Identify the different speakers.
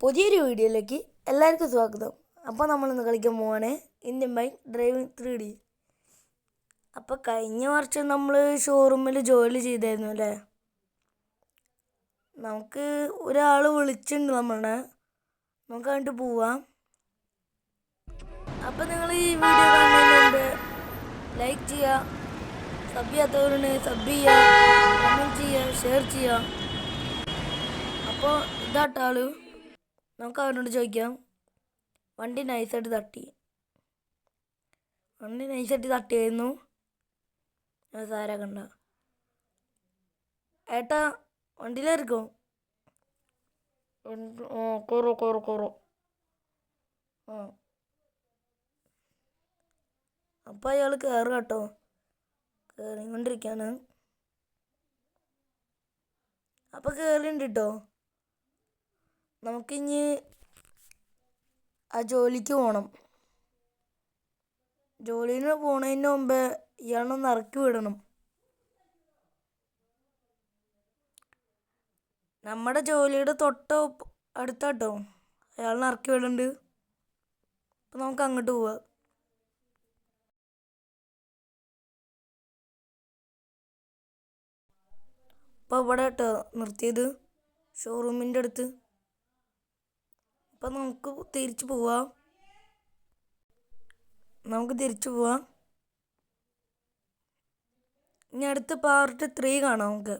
Speaker 1: പുതിയൊരു വീഡിയോയിലേക്ക് എല്ലാവർക്കും സ്വാഗതം. അപ്പോൾ നമ്മളിന്ന് കളിക്കാൻ പോവാണ് ഇന്ത്യൻ ബൈക്ക് ഡ്രൈവിംഗ് 3D. അപ്പോൾ കഴിഞ്ഞ വർഷം നമ്മൾ ഷോറൂമിൽ ജോലി ചെയ്തായിരുന്നു അല്ലേ. നമുക്ക് ഒരാൾ വിളിച്ചിട്ടുണ്ട് നമ്മളുടെ, നമുക്ക് കണ്ടിട്ട് പോവാം. അപ്പോൾ നിങ്ങൾ ഈ വീഡിയോ കാണുന്നതിന് മുമ്പ് ലൈക്ക് ചെയ്യുക, സബ് ചെയ്യാത്തവരുണ്ടെങ്കിൽ സബ് ചെയ്യുക, കമൻറ്റ് ചെയ്യുക, ഷെയർ ചെയ്യുക. അപ്പോൾ ഇതാട്ടാള്, നമുക്ക് അവരോട് ചോദിക്കാം. വണ്ടി നൈസായിട്ട് തട്ടിയായിരുന്നു. സാര കണ്ട ഏട്ടാ വണ്ടിയിലായിരിക്കോ? കുറോ ആ അപ്പം അയാൾ കയറുക കേട്ടോ. കയറിക്കൊണ്ടിരിക്കുകയാണ്. അപ്പം കയറിയുണ്ട് കേട്ടോ. നമുക്കിനി ആ ജോലിക്ക് പോകണം. ജോലിന് പോണതിന് മുമ്പ് ഇയാളൊന്ന് ഇറക്കി വിടണം. നമ്മുടെ ജോലിയുടെ അടുത്താട്ടോ അയാളിനെ ഇറക്കി വിടുന്നുണ്ട്. അപ്പം നമുക്ക് അങ്ങോട്ട് പോവാം. അപ്പോൾ ഇവിടെ കേട്ടോ നിർത്തിയത്, ഷോറൂമിൻ്റെ അടുത്ത്. അപ്പം നമുക്ക് തിരിച്ചു പോവാം. ഇനി അടുത്ത പാർട്ട് 3 കാണാം നമുക്ക്.